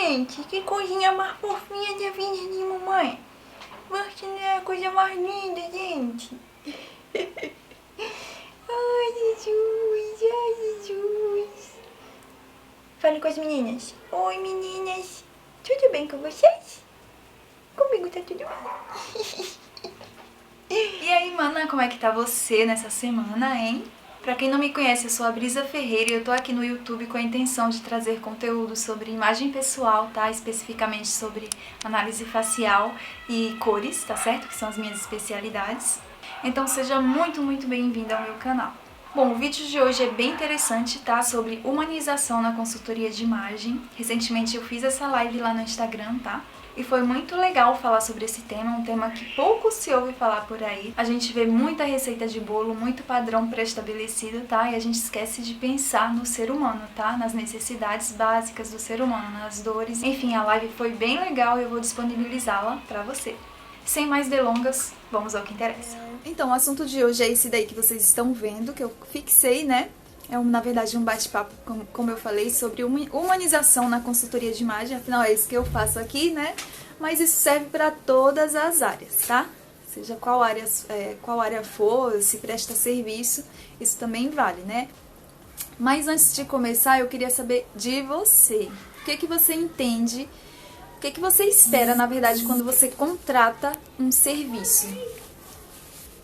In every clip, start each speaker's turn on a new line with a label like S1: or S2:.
S1: gente, que coisinha mais fofinha da vida de mamãe. Você não é a coisa mais linda, gente. Ai, Jesus, ai, Jesus. Fale com as meninas. Oi, meninas. Tudo bem com vocês? Comigo tá tudo bem. E aí, mana, como é que tá você nessa semana, hein? Pra quem não me conhece, eu sou a Brisa Ferreira e eu tô aqui no YouTube com a intenção de trazer conteúdo sobre imagem pessoal, tá? Especificamente sobre análise facial e cores, tá certo? Que são as minhas especialidades. Então seja muito bem-vindo ao meu canal. Bom, o vídeo de hoje é bem interessante, tá? Sobre humanização na consultoria de imagem. Recentemente eu fiz essa live lá no Instagram, tá? E foi muito legal falar sobre esse tema, um tema que pouco se ouve falar por aí. A gente vê muita receita de bolo, muito padrão pré-estabelecido, tá? E a gente esquece de pensar no ser humano, tá? Nas necessidades básicas do ser humano, nas dores. Enfim, a live foi bem legal e eu vou disponibilizá-la pra você. Sem mais delongas, vamos ao que interessa. Então, o assunto de hoje é esse daí que vocês estão vendo, que eu fixei, né? É, na verdade, um bate-papo, como eu falei, sobre humanização na consultoria de imagem. Afinal, é isso que eu faço aqui, né? Mas isso serve para todas as áreas, tá? Seja qual área for, se presta serviço, isso também vale, né? Mas antes de começar, eu queria saber de você. O que que você entende, o que que você espera, na verdade, quando você contrata um serviço?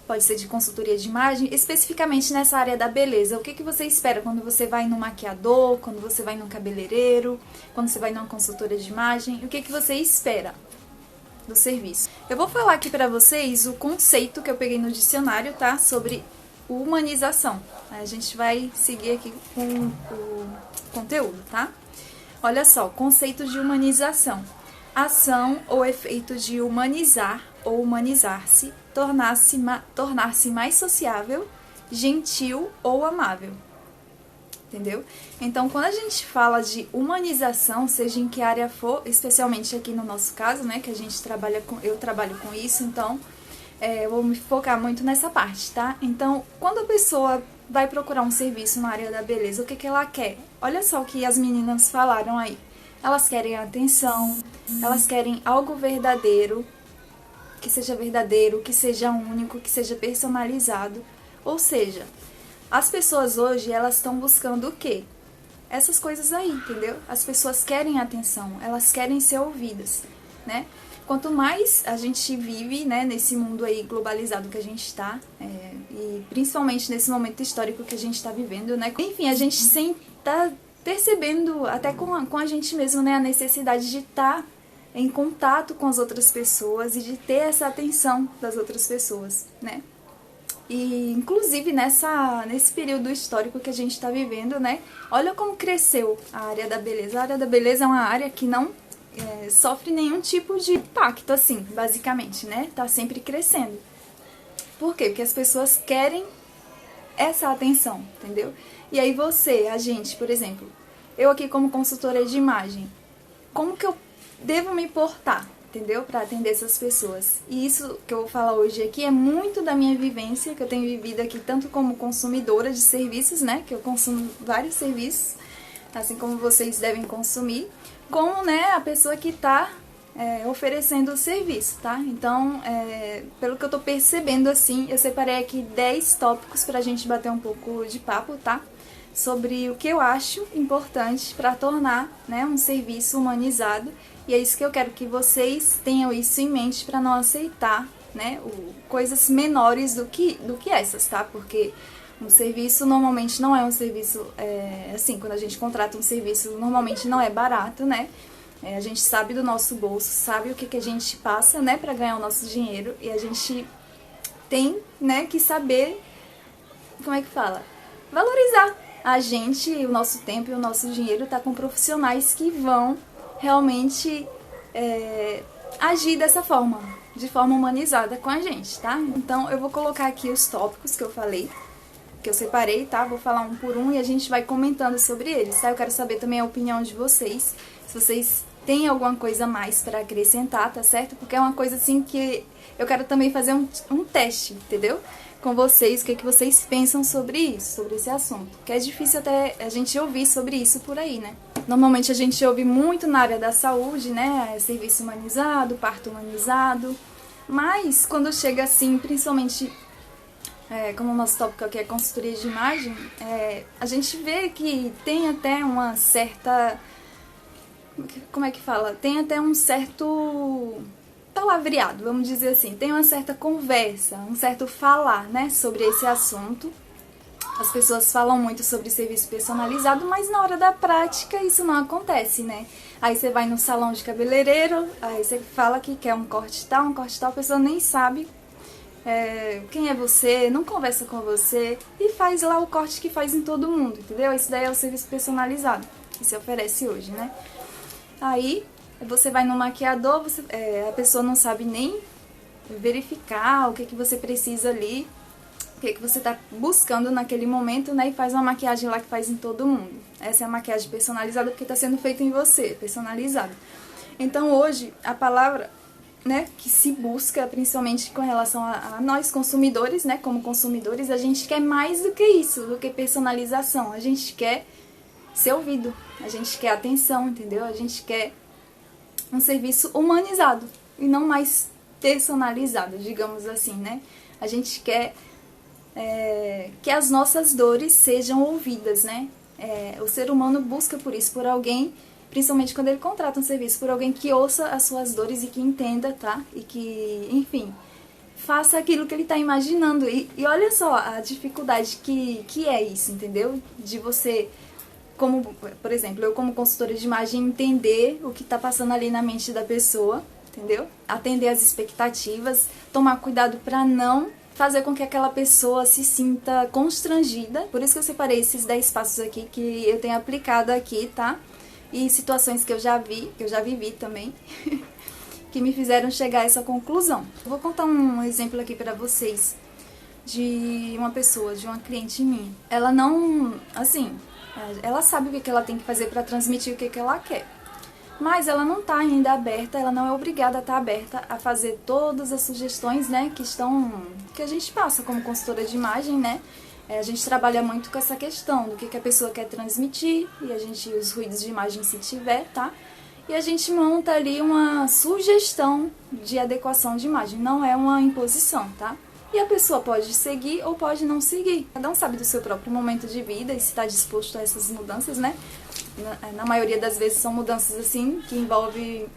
S1: Pode ser de consultoria de imagem, especificamente nessa área da beleza. O que que você espera quando você vai num maquiador, quando você vai num cabeleireiro, quando você vai numa consultoria de imagem? O que que você espera do serviço? Eu vou falar aqui pra vocês o conceito que eu peguei no dicionário, tá? Sobre humanização. A gente vai seguir aqui com o conteúdo, tá? Olha só, conceito de humanização. Ação ou efeito de humanizar ou humanizar-se, tornar-se mais sociável, gentil ou amável. Entendeu? Então, quando a gente fala de humanização, seja em que área for, especialmente aqui no nosso caso, né, que a gente eu trabalho com isso, então eu vou me focar muito nessa parte, tá? Então, quando a pessoa vai procurar um serviço na área da beleza, o que que ela quer? Olha só o que as meninas falaram aí. Elas querem atenção, elas querem algo verdadeiro, que seja único, que seja personalizado. Ou seja, as pessoas hoje, elas estão buscando o quê? Essas coisas aí, entendeu? As pessoas querem atenção, elas querem ser ouvidas, né? Quanto mais a gente vive, né, nesse mundo aí globalizado que a gente está, e principalmente nesse momento histórico que a gente está vivendo, né? Enfim, a gente tá percebendo até com a gente mesmo, né, a necessidade de estar em contato com as outras pessoas e de ter essa atenção das outras pessoas, né? E inclusive nesse período histórico que a gente está vivendo, né? Olha como cresceu a área da beleza. A área da beleza é uma área que não sofre nenhum tipo de impacto, assim, basicamente, né? Tá sempre crescendo. Por quê? Porque as pessoas querem essa atenção, entendeu? E aí a gente, por exemplo, eu aqui como consultora de imagem, como que eu devo me portar, entendeu? Para atender essas pessoas. E isso que eu vou falar hoje aqui é muito da minha vivência, que eu tenho vivido aqui tanto como consumidora de serviços, né? Que eu consumo vários serviços, assim como vocês devem consumir, como, né, a pessoa que está oferecendo o serviço, tá? Então, pelo que eu tô percebendo, assim, eu separei aqui 10 tópicos pra gente bater um pouco de papo, tá? Sobre o que eu acho importante para tornar, né, um serviço humanizado. E é isso que eu quero que vocês tenham isso em mente para não aceitar, né, coisas menores do que essas, tá? Porque um serviço normalmente não é um serviço, assim, quando a gente contrata um serviço, normalmente não é barato, né? A gente sabe do nosso bolso, sabe o que que a gente passa, né, para ganhar o nosso dinheiro, e a gente tem, né, que saber, como é que fala? Valorizar a gente, o nosso tempo e o nosso dinheiro, tá com profissionais que vão realmente agir dessa forma, de forma humanizada com a gente, tá? Então eu vou colocar aqui os tópicos que eu falei, que eu separei, tá? Vou falar um por um e a gente vai comentando sobre eles, tá? Eu quero saber também a opinião de vocês, se vocês têm alguma coisa a mais pra acrescentar, tá certo? Porque é uma coisa assim que eu quero também fazer um teste, entendeu? Com vocês, o que que vocês pensam sobre isso, sobre esse assunto. Que é difícil até a gente ouvir sobre isso por aí, né?
S2: Normalmente a gente ouve muito na área da saúde, né? Serviço humanizado, parto humanizado. Mas quando chega assim, principalmente como o nosso tópico aqui é consultoria de imagem, a gente vê que tem até uma certa... Como é que fala? Tem até um certo palavreado, vamos dizer assim. Tem uma certa conversa, um certo falar, né, sobre esse assunto. As pessoas falam muito sobre serviço personalizado, mas na hora da prática isso não acontece, né? Aí você vai no salão de cabeleireiro, aí você fala que quer um corte tal, a pessoa nem sabe quem é você, não conversa com você e faz lá o corte que faz em todo mundo, entendeu? Isso daí é o serviço personalizado que se oferece hoje, né? Aí você vai no maquiador, a pessoa não sabe nem verificar o que você precisa ali, o que você está buscando naquele momento, né? E faz uma maquiagem lá que faz em todo mundo. Essa é a maquiagem personalizada porque está sendo feita em você, personalizada. Então hoje a palavra, né, que se busca, principalmente com relação a nós consumidores, né, como consumidores, a gente quer mais do que isso, do que personalização. A gente quer ser ouvido, a gente quer atenção, entendeu? A gente quer um serviço humanizado e não mais personalizado, digamos assim, né? A gente quer que as nossas dores sejam ouvidas, né? O ser humano busca por isso, por alguém, principalmente quando ele contrata um serviço, por alguém que ouça as suas dores e que entenda, tá? E que, enfim, faça aquilo que ele está imaginando. E olha só a dificuldade que é isso, entendeu? De você, como, por exemplo, eu como consultora de imagem, entender o que está passando ali na mente da pessoa, entendeu? Atender as expectativas, tomar cuidado para não fazer com que aquela pessoa se sinta constrangida. Por isso que eu separei esses 10 passos aqui que eu tenho aplicado aqui, tá? E situações que eu já vivi também, que me fizeram chegar a essa conclusão. Eu vou contar um exemplo aqui pra vocês de uma pessoa, de uma cliente minha. Ela não, assim, ela sabe o que ela tem que fazer pra transmitir o que ela quer. Mas ela não está ainda aberta, ela não é obrigada a estar aberta a fazer todas as sugestões, né, que a gente passa como consultora de imagem, né? A gente trabalha muito com essa questão do que a pessoa quer transmitir e os ruídos de imagem se tiver, tá? E a gente monta ali uma sugestão de adequação de imagem, não é uma imposição, tá? E a pessoa pode seguir ou pode não seguir. Cada um sabe do seu próprio momento de vida e se está disposto a essas mudanças, né? Na maioria das vezes são mudanças assim, que envolvem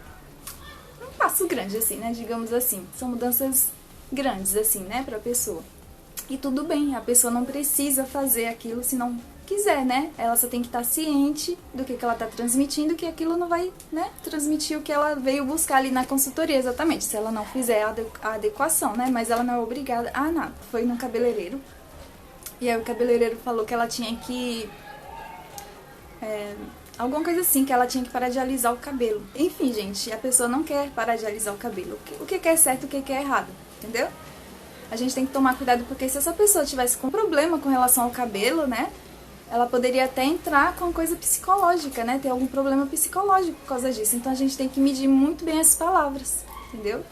S2: um passo grande, assim, né? Digamos assim. São mudanças grandes, assim, né? Pra pessoa. E tudo bem, a pessoa não precisa fazer aquilo se não quiser, né? Ela só tem que estar ciente do que ela está transmitindo, que aquilo não vai, né, transmitir o que ela veio buscar ali na consultoria, exatamente, se ela não fizer a adequação, né? Mas ela não é obrigada a nada. Foi no cabeleireiro, e aí o cabeleireiro falou que ela tinha que... alguma coisa assim, que ela tinha que parar de alisar o cabelo. Enfim, gente, a pessoa não quer parar de alisar o cabelo. O que é certo, o que é errado, entendeu? A gente tem que tomar cuidado, porque se essa pessoa tivesse com problema com relação ao cabelo, né, ela poderia até entrar com coisa psicológica, né, ter algum problema psicológico por causa disso. Então a gente tem que medir muito bem as palavras, entendeu?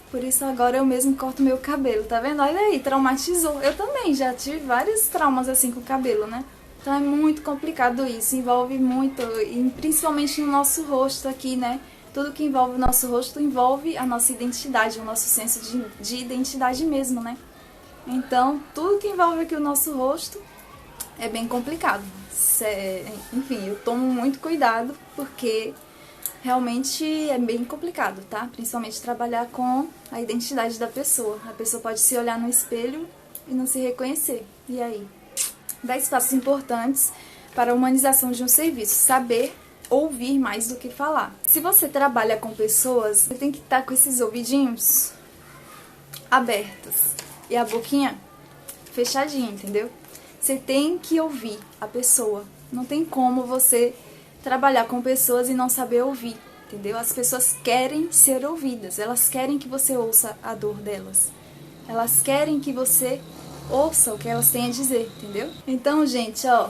S2: Por isso agora eu mesmo corto meu cabelo, tá vendo? Olha aí, traumatizou. Eu também já tive vários traumas assim com o cabelo, né? Então é muito complicado isso, envolve muito, e principalmente no nosso rosto aqui, né? Tudo que envolve o nosso rosto envolve a nossa identidade, o nosso senso de identidade mesmo, né? Então, tudo que envolve aqui o nosso rosto é bem complicado. Enfim, eu tomo muito cuidado porque realmente é bem complicado, tá? Principalmente trabalhar com a identidade da pessoa. A pessoa pode se olhar no espelho e não se reconhecer. E aí? 10 passos importantes para a humanização de um serviço. Saber ouvir mais do que falar. Se você trabalha com pessoas, você tem que estar com esses ouvidinhos abertos e a boquinha fechadinha, entendeu? Você tem que ouvir a pessoa. Não tem como você trabalhar com pessoas e não saber ouvir, entendeu? As pessoas querem ser ouvidas, elas querem que você ouça a dor delas. Elas querem que você ouça o que elas têm a dizer, entendeu? Então, gente, ó,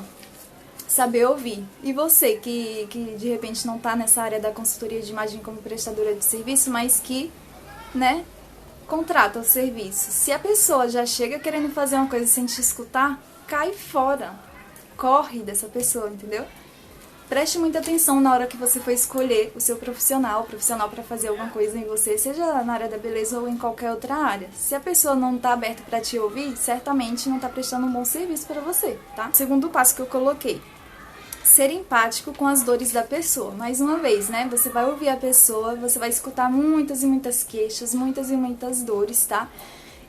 S2: saber ouvir. E você que de repente não tá nessa área da consultoria de imagem como prestadora de serviço, mas que, né, contrata o serviço. Se a pessoa já chega querendo fazer uma coisa sem te escutar, cai fora. Corre dessa pessoa, entendeu? preste muita atenção na hora que você for escolher o seu profissional para fazer alguma coisa em você, seja na área da beleza ou em qualquer outra área. Se a pessoa não tá aberta para te ouvir, certamente não tá prestando um bom serviço para você, tá? Segundo passo que eu coloquei: ser empático com as dores da pessoa. Mais uma vez, né? Você vai ouvir a pessoa, você vai escutar muitas e muitas queixas, muitas e muitas dores, tá?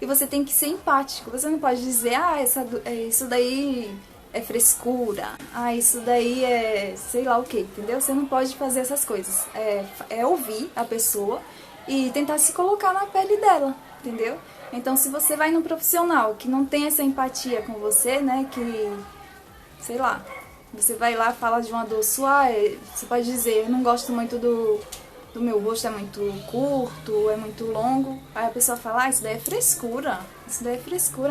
S2: E você tem que ser empático. Você não pode dizer, isso daí é frescura, isso daí é sei lá o que, entendeu? Você não pode fazer essas coisas. É ouvir a pessoa e tentar se colocar na pele dela, entendeu? Então, se você vai num profissional que não tem essa empatia com você, né? Que, sei lá, você vai lá, fala de uma dor sua, você pode dizer, eu não gosto muito do meu rosto, é muito curto, é muito longo. Aí a pessoa fala, isso daí é frescura,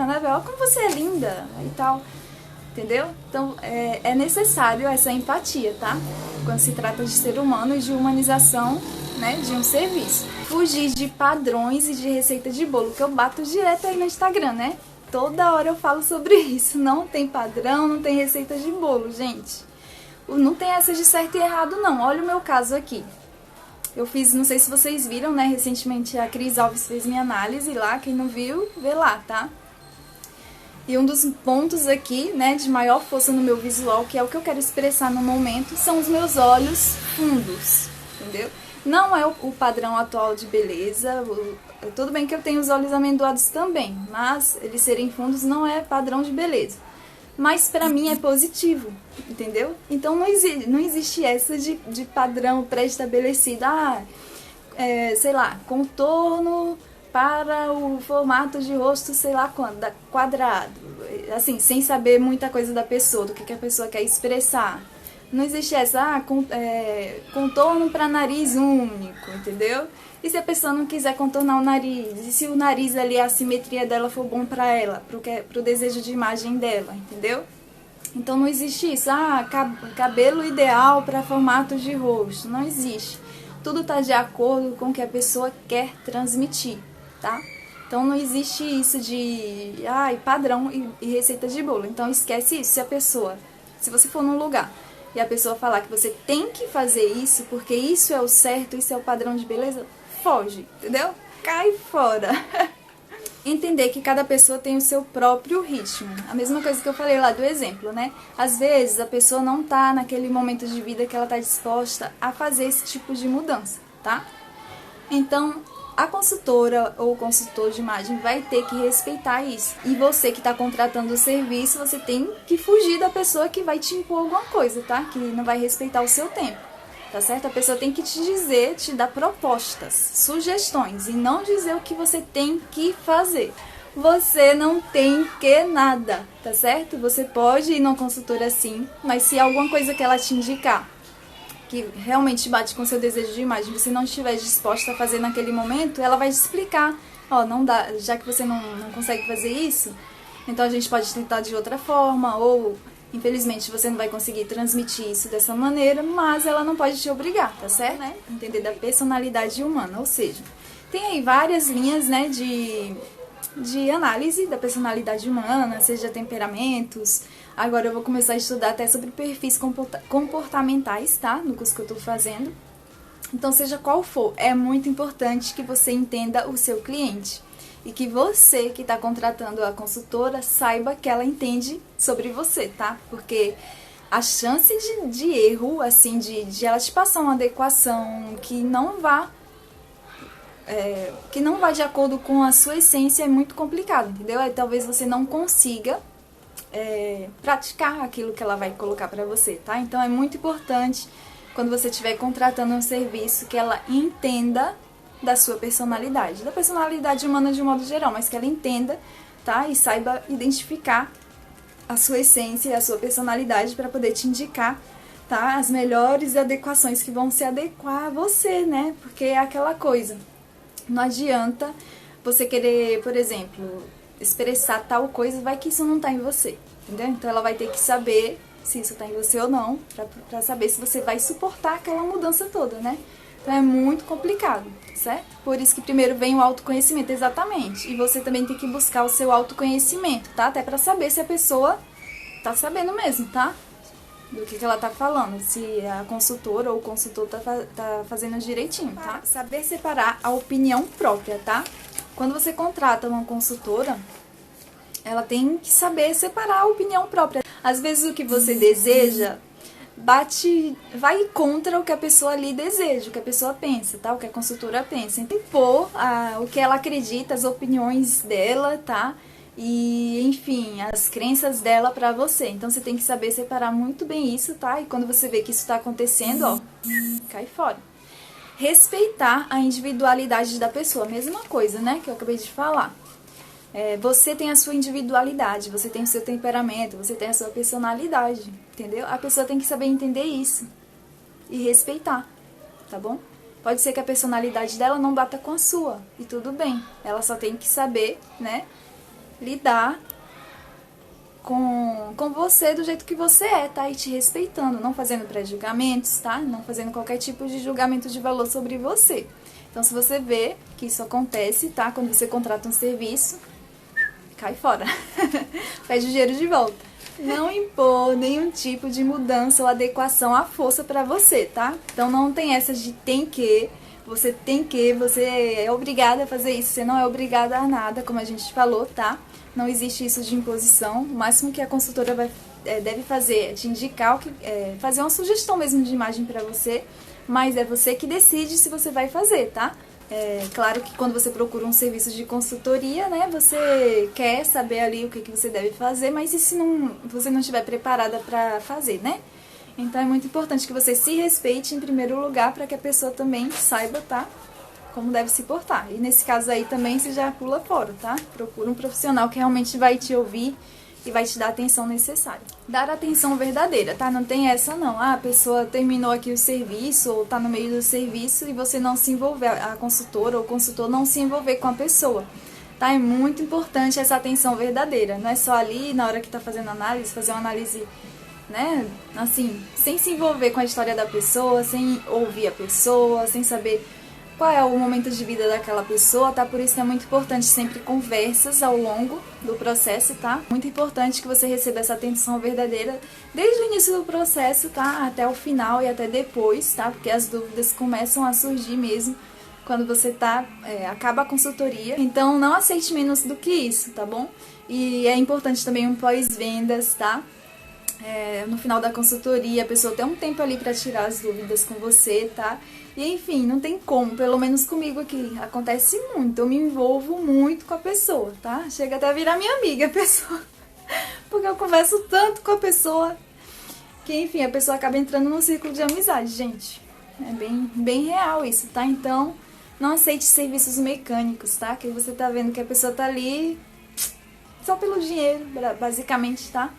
S2: né, velho? Olha como você é linda e tal, entendeu? Então, é necessário essa empatia, tá? Quando se trata de ser humano e de humanização, né, de um serviço. Fugir de padrões e de receita de bolo, que eu bato direto aí no Instagram, né? Toda hora eu falo sobre isso. Não tem padrão, não tem receita de bolo, gente. Não tem essa de certo e errado, não. Olha o meu caso aqui. Eu fiz, não sei se vocês viram, né? Recentemente a Cris Alves fez minha análise lá. Quem não viu, vê lá, tá? E um dos pontos aqui, né, de maior força no meu visual, que é o que eu quero expressar no momento, são os meus olhos fundos, entendeu? Não é o padrão atual de beleza. Tudo bem que eu tenho os olhos amendoados também, mas eles serem fundos não é padrão de beleza. Mas pra mim é positivo, entendeu? Então não existe essa de padrão pré-estabelecido. Sei lá, contorno para o formato de rosto, sei lá quadrado. Assim, sem saber muita coisa da pessoa, do que a pessoa quer expressar. Não existe essa, contorno para nariz único, entendeu? E se a pessoa não quiser contornar o nariz? E se o nariz ali, a simetria dela for bom para ela, pro desejo de imagem dela, entendeu? Então não existe isso, cabelo ideal para formato de rosto. Não existe. Tudo tá de acordo com o que a pessoa quer transmitir, tá? Então não existe isso de padrão e receita de bolo. Então esquece isso. Se você for num lugar e a pessoa falar que você tem que fazer isso, porque isso é o certo, isso é o padrão de beleza, foge, entendeu? Cai fora. Entender que cada pessoa tem o seu próprio ritmo. A mesma coisa que eu falei lá do exemplo, né? Às vezes a pessoa não tá naquele momento de vida que ela tá disposta a fazer esse tipo de mudança, tá? Então, a consultora ou o consultor de imagem vai ter que respeitar isso. E você que está contratando o serviço, você tem que fugir da pessoa que vai te impor alguma coisa, tá? Que não vai respeitar o seu tempo, tá certo? A pessoa tem que te dar propostas, sugestões, e não dizer o que você tem que fazer. Você não tem que nada, tá certo? Você pode ir numa consultora sim, mas se alguma coisa que ela te indicar que realmente bate com seu desejo de imagem, você não estiver disposta a fazer naquele momento, ela vai te explicar, não dá, já que você não consegue fazer isso, então a gente pode tentar de outra forma, ou infelizmente você não vai conseguir transmitir isso dessa maneira, mas ela não pode te obrigar, tá certo? Né? Entender da personalidade humana, ou seja, tem aí várias linhas, né, de análise da personalidade humana, seja temperamentos. Agora eu vou começar a estudar até sobre perfis comportamentais, tá? No curso que eu tô fazendo. Então, seja qual for, é muito importante que você entenda o seu cliente. E que você que está contratando a consultora saiba que ela entende sobre você, tá? Porque a chance de erro, assim, de ela te passar uma adequação que não vá de acordo com a sua essência é muito complicado, entendeu? Aí talvez você não consiga praticar aquilo que ela vai colocar pra você, tá? Então é muito importante, quando você estiver contratando um serviço, que ela entenda da sua personalidade, da personalidade humana de um modo geral, mas que ela entenda, tá? E saiba identificar a sua essência e a sua personalidade para poder te indicar, tá? As melhores adequações que vão se adequar a você, né? Porque é aquela coisa, não adianta você querer, por exemplo, expressar tal coisa, vai que isso não tá em você, entendeu? Então ela vai ter que saber se isso tá em você ou não, pra saber se você vai suportar aquela mudança toda, né? Então é muito complicado, certo? Por isso que primeiro vem o autoconhecimento, exatamente. E você também tem que buscar o seu autoconhecimento, tá? Até pra saber se a pessoa tá sabendo mesmo, tá? do que ela tá falando, se a consultora ou o consultor tá fazendo direitinho, tá? Saber separar a opinião própria, tá? Quando você contrata uma consultora, ela tem que saber separar a opinião própria. Às vezes o que você deseja vai contra o que a pessoa ali deseja, o que a pessoa pensa, tá? O que a consultora pensa. Então, impor o que ela acredita, as opiniões dela, tá? E, enfim, as crenças dela pra você. Então, você tem que saber separar muito bem isso, tá? E quando você vê que isso tá acontecendo, ó, cai fora. Respeitar a individualidade da pessoa. Mesma coisa, né? Que eu acabei de falar. Você tem a sua individualidade, você tem o seu temperamento, você tem a sua personalidade, entendeu? A pessoa tem que saber entender isso e respeitar, tá bom? Pode ser que a personalidade dela não bata com a sua, e tudo bem. Ela só tem que saber, né, lidar com você do jeito que você é, tá? E te respeitando, não fazendo pré-julgamentos, tá? Não fazendo qualquer tipo de julgamento de valor sobre você. Então, se você vê que isso acontece, tá? Quando você contrata um serviço, cai fora. Pede o dinheiro de volta. Não impor nenhum tipo de mudança ou adequação à força pra você, tá? Então não tem essa de você é obrigada a fazer isso, você não é obrigada a nada, como a gente falou, tá? Não existe isso de imposição. O máximo que a consultora deve fazer é te indicar, fazer uma sugestão mesmo de imagem pra você, mas é você que decide se você vai fazer, tá? Claro que quando você procura um serviço de consultoria, né, você quer saber ali o que você deve fazer, mas e se você não estiver preparada para fazer, né? Então é muito importante que você se respeite em primeiro lugar para que a pessoa também saiba, tá? Como deve se portar. E nesse caso aí também você já pula fora, tá? Procura um profissional que realmente vai te ouvir e vai te dar a atenção necessária. Dar atenção verdadeira, tá? Não tem essa não. A pessoa terminou aqui o serviço ou tá no meio do serviço e você não se envolver, a consultora ou o consultor não se envolver com a pessoa, tá? É muito importante essa atenção verdadeira. Não é só ali na hora que tá fazendo análise, fazer uma análise, né? Assim, sem se envolver com a história da pessoa, sem ouvir a pessoa, sem saber qual é o momento de vida daquela pessoa, tá? Por isso é muito importante sempre conversas ao longo do processo, tá? Muito importante que você receba essa atenção verdadeira desde o início do processo, tá? Até o final e até depois, tá? Porque as dúvidas começam a surgir mesmo quando você acaba a consultoria. Então não aceite menos do que isso, tá bom? E é importante também um pós-vendas, tá? No final da consultoria, a pessoa tem um tempo ali pra tirar as dúvidas com você, tá? E enfim, não tem como, pelo menos comigo aqui, acontece muito, eu me envolvo muito com a pessoa, tá? Chega até a virar minha amiga a pessoa, porque eu converso tanto com a pessoa, que enfim, a pessoa acaba entrando num círculo de amizade, gente. É bem real isso, tá? Então, não aceite serviços mecânicos, tá? Que você tá vendo que a pessoa tá ali só pelo dinheiro, basicamente, tá?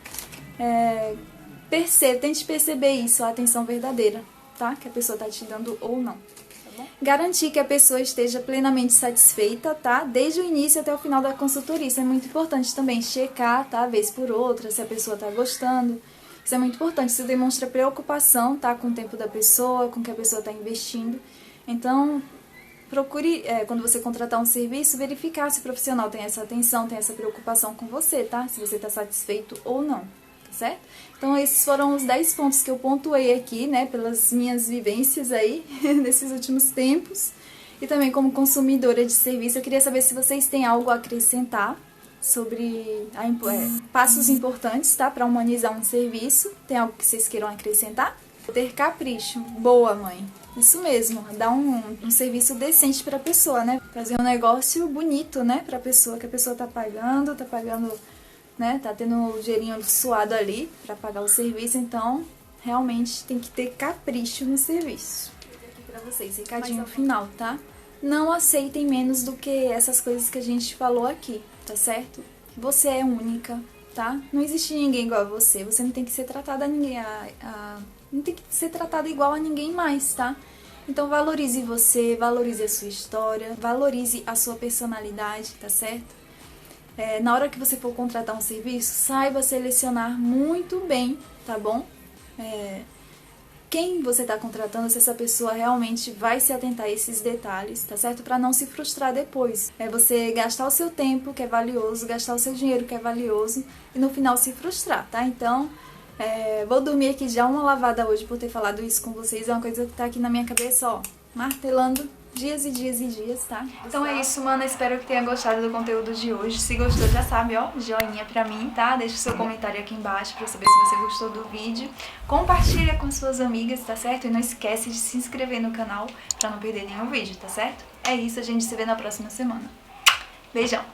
S2: Tente perceber isso, a atenção verdadeira, tá? Que a pessoa tá te dando ou não, tá bom? Garantir que a pessoa esteja plenamente satisfeita, tá? Desde o início até o final da consultoria. Isso é muito importante também, checar, tá? Vez por outra, se a pessoa tá gostando. Isso é muito importante, isso demonstra preocupação, tá? Com o tempo da pessoa, com o que a pessoa tá investindo. Então, procure, quando você contratar um serviço, verificar se o profissional tem essa atenção, tem essa preocupação com você, tá? Se você tá satisfeito ou não. Certo? Então esses foram os 10 pontos que eu pontuei aqui, né, pelas minhas vivências aí, nesses últimos tempos. E também como consumidora de serviço, eu queria saber se vocês têm algo a acrescentar sobre passos importantes, tá, para humanizar um serviço. Tem algo que vocês queiram acrescentar? Ter capricho. Boa, mãe. Isso mesmo, dar um serviço decente pra pessoa, né? Fazer um negócio bonito, né, pra pessoa, que a pessoa tá pagando, né, tá tendo o dinheirinho suado ali pra pagar o serviço, então realmente tem que ter capricho no serviço. Aqui pra vocês, recadinho final, tá? Não aceitem menos do que essas coisas que a gente falou aqui, tá certo? Você é única, tá? Não existe ninguém igual a você, você não tem que ser tratada não tem que ser tratada igual a ninguém mais, tá? Então valorize você, valorize a sua história, valorize a sua personalidade, tá certo? Na hora que você for contratar um serviço, saiba selecionar muito bem, tá bom? Quem você está contratando, se essa pessoa realmente vai se atentar a esses detalhes, tá certo? Para não se frustrar depois. Você gastar o seu tempo, que é valioso, gastar o seu dinheiro, que é valioso, e no final se frustrar, tá? Então, Vou dormir aqui já uma lavada hoje por ter falado isso com vocês. É uma coisa que tá aqui na minha cabeça, ó, martelando dias e dias e dias, tá? Então é isso, mana. Espero que tenha gostado do conteúdo de hoje. Se gostou, já sabe, ó, joinha pra mim, tá? Deixa o seu comentário aqui embaixo pra eu saber se você gostou do vídeo. Compartilha com suas amigas, tá certo? E não esquece de se inscrever no canal pra não perder nenhum vídeo, tá certo? É isso, a gente se vê na próxima semana. Beijão!